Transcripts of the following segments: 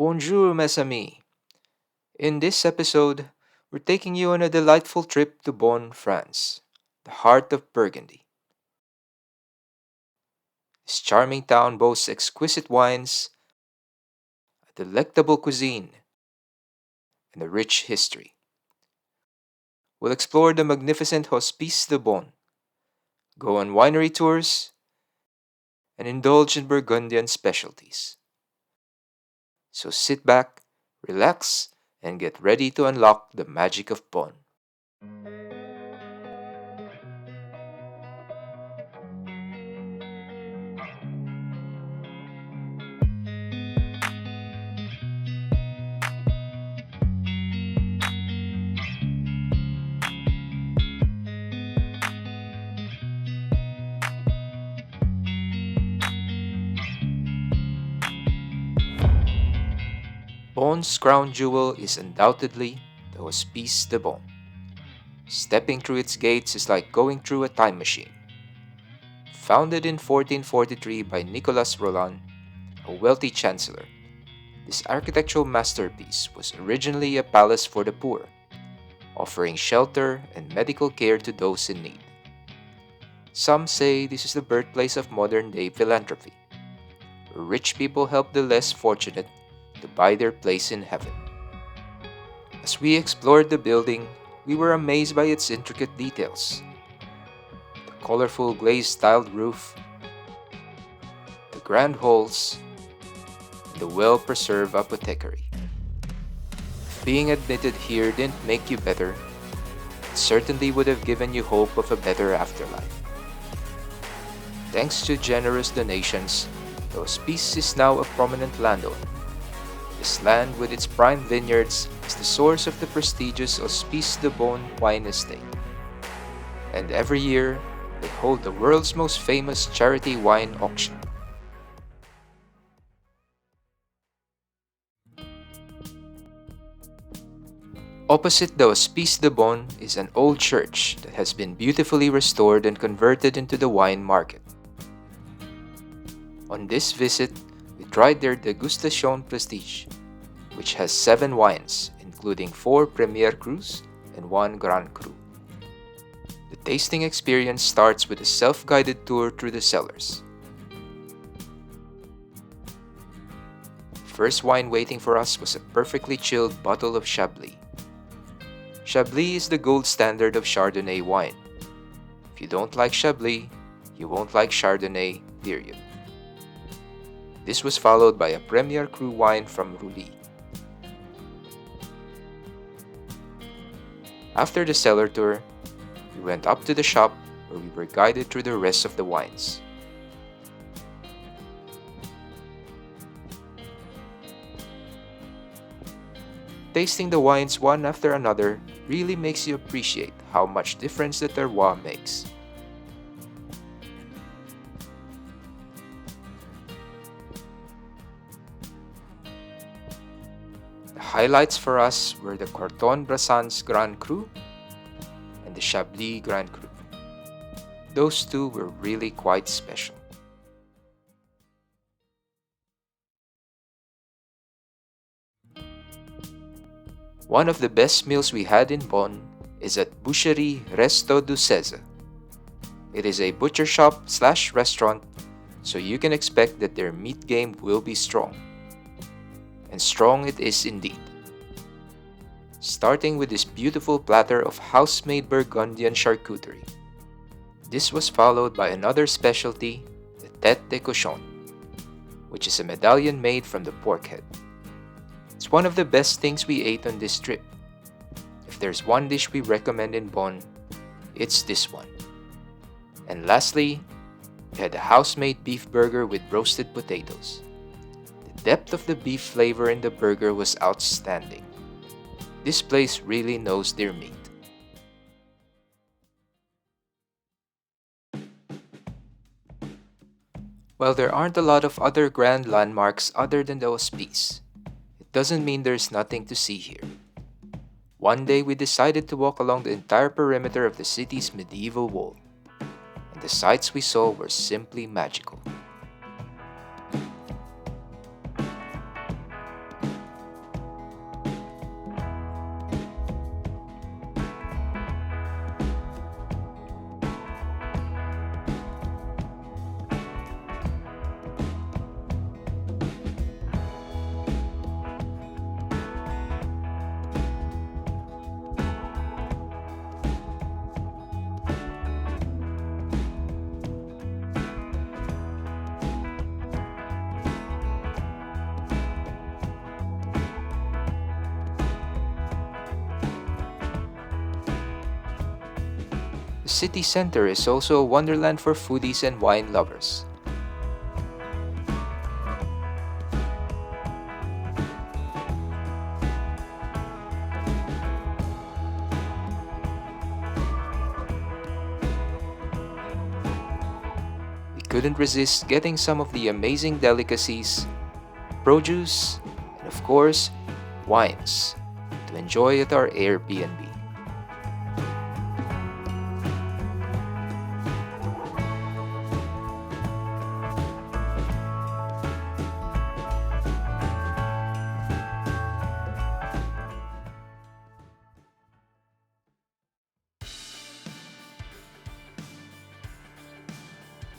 Bonjour, mes amis. In this episode, we're taking you on a delightful trip to Beaune, France, the heart of Burgundy. This charming town boasts exquisite wines, a delectable cuisine, and a rich history. We'll explore the magnificent Hospices de Beaune, go on winery tours, and indulge in Burgundian specialties. So sit back, relax, and get ready to unlock the magic of Beaune. Beaune's crown jewel is undoubtedly the Hospice de Beaune. Stepping through its gates is like going through a time machine. Founded in 1443 by Nicolas Roland, a wealthy chancellor, this architectural masterpiece was originally a palace for the poor, offering shelter and medical care to those in need. Some say this is the birthplace of modern-day philanthropy, where rich people help the less fortunate to buy their place in heaven. As we explored the building, we were amazed by its intricate details. The colorful glazed-tiled roof, the grand halls, and the well-preserved apothecary. If being admitted here didn't make you better, it certainly would have given you hope of a better afterlife. Thanks to generous donations, the Hospice is now a prominent landowner. This land, with its prime vineyards, is the source of the prestigious Hospices de Beaune wine estate. And every year, they hold the world's most famous charity wine auction. Opposite the Hospices de Beaune is an old church that has been beautifully restored and converted into the wine market. On this visit, we tried their degustation prestige, which has 7 wines, including 4 Premier Crus and 1 Grand Cru. The tasting experience starts with a self-guided tour through the cellars. The first wine waiting for us was a perfectly chilled bottle of Chablis. Chablis is the gold standard of Chardonnay wine. If you don't like Chablis, you won't like Chardonnay, period. This was followed by a Premier Cru wine from Roulis. After the cellar tour, we went up to the shop where we were guided through the rest of the wines. Tasting the wines one after another really makes you appreciate how much difference the terroir makes. The highlights for us were the Corton Brassans Grand Cru and the Chablis Grand Cru. Those two were really quite special. One of the best meals we had in Beaune is at Boucherie Resto du 16. It is a butcher shop / restaurant, so you can expect that their meat game will be strong. And strong it is indeed. Starting with this beautiful platter of house-made Burgundian charcuterie. This was followed by another specialty, the tête de cochon, which is a medallion made from the pork head. It's one of the best things we ate on this trip. If there's one dish we recommend in Beaune, it's this one. And lastly, we had a house-made beef burger with roasted potatoes. The depth of the beef flavor in the burger was outstanding. This place really knows their meat. While there aren't a lot of other grand landmarks other than the Hospice, it doesn't mean there's nothing to see here. One day we decided to walk along the entire perimeter of the city's medieval wall, and the sights we saw were simply magical. The city center is also a wonderland for foodies and wine lovers. We couldn't resist getting some of the amazing delicacies, produce, and of course, wines to enjoy at our Airbnb.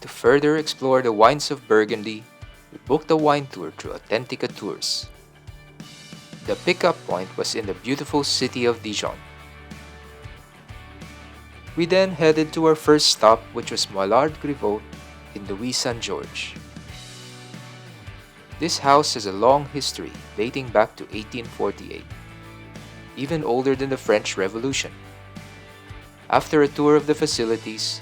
To further explore the wines of Burgundy, we booked a wine tour through Authentica Tours. The pickup point was in the beautiful city of Dijon. We then headed to our first stop, which was Moillard Grivot in Louis Saint George. This house has a long history dating back to 1848, even older than the French Revolution. After a tour of the facilities,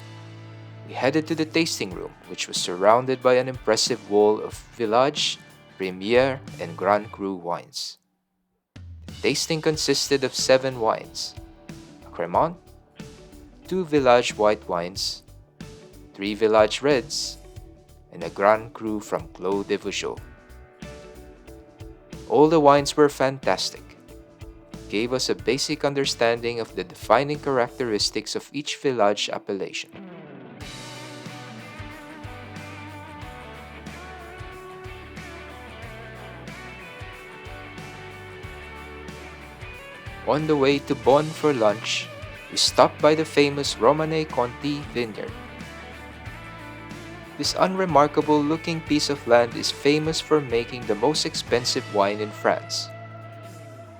we headed to the tasting room, which was surrounded by an impressive wall of Village, Premier, and Grand Cru wines. The tasting consisted of 7 wines: a Cremant, 2 Village white wines, 3 Village reds, and a Grand Cru from Clos de Vougeot. All the wines were fantastic. It gave us a basic understanding of the defining characteristics of each Village appellation. On the way to Beaune for lunch, we stopped by the famous Romanée Conti vineyard. This unremarkable looking piece of land is famous for making the most expensive wine in France.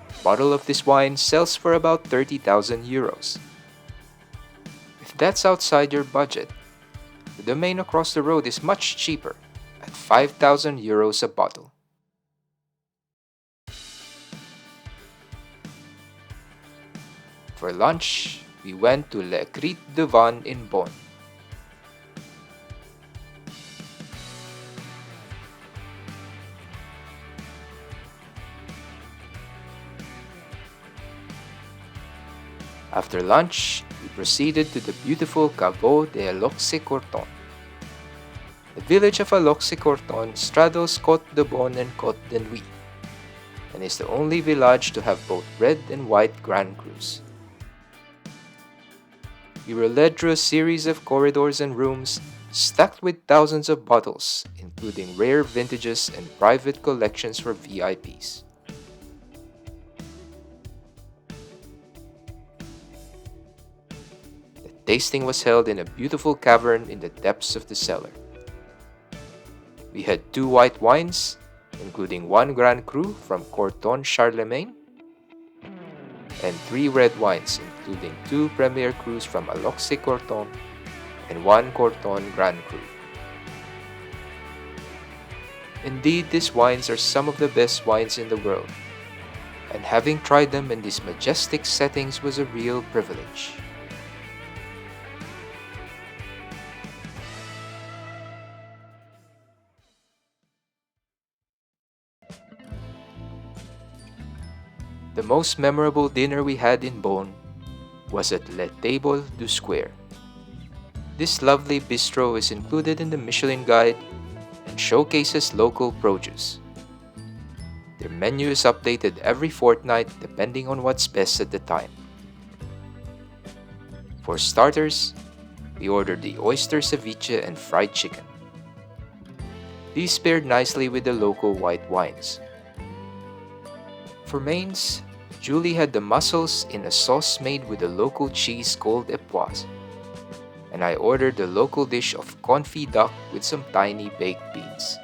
A bottle of this wine sells for about 30,000 euros. If that's outside your budget, the domain across the road is much cheaper, at 5,000 euros a bottle. For lunch, we went to Le Crit de Vin in Beaune. After lunch, we proceeded to the beautiful Caveau de Aloxe Corton. The village of Aloxe Corton straddles Côte de Beaune and Côte de Nuit, and is the only village to have both red and white Grand Crus. We were led through a series of corridors and rooms stacked with thousands of bottles, including rare vintages and private collections for VIPs. The tasting was held in a beautiful cavern in the depths of the cellar. We had 2 white wines, including 1 Grand Cru from Corton Charlemagne, and 3 red wines, including 2 Premier Crus from Aloxe Corton and 1 Corton Grand Cru. Indeed, these wines are some of the best wines in the world, and having tried them in these majestic settings was a real privilege. The most memorable dinner we had in Beaune was at Le Table du Square. This lovely bistro is included in the Michelin Guide and showcases local produce. Their menu is updated every fortnight depending on what's best at the time. For starters, we ordered the oyster ceviche and fried chicken. These paired nicely with the local white wines. For mains, Julie had the mussels in a sauce made with the local cheese called époisse, and I ordered the local dish of confit duck with some tiny baked beans.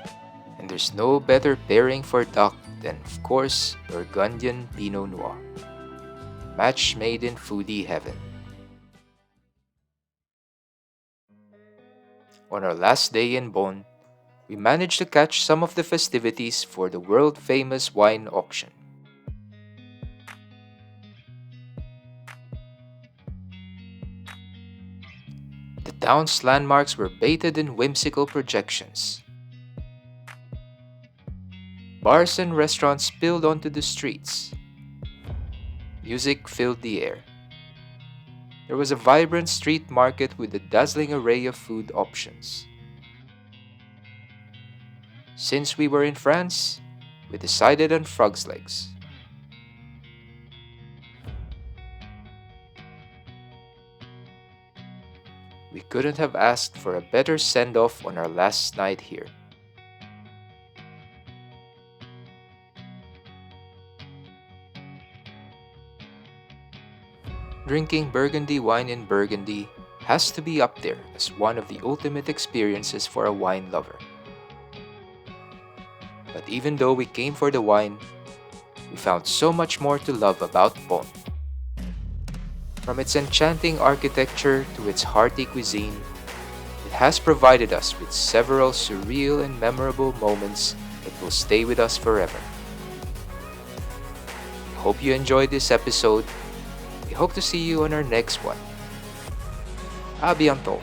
And there's no better pairing for duck than, of course, Burgundian Pinot Noir. Match made in foodie heaven. On our last day in Beaune, we managed to catch some of the festivities for the world-famous wine auction. Down's landmarks were baited in whimsical projections. Bars and restaurants spilled onto the streets. Music filled the air. There was a vibrant street market with a dazzling array of food options. Since we were in France, we decided on frog's legs. We couldn't have asked for a better send-off on our last night here. Drinking Burgundy wine in Burgundy has to be up there as one of the ultimate experiences for a wine lover. But even though we came for the wine, we found so much more to love about Beaune. From its enchanting architecture to its hearty cuisine, it has provided us with several surreal and memorable moments that will stay with us forever. I hope you enjoyed this episode. We hope to see you on our next one. À bientôt!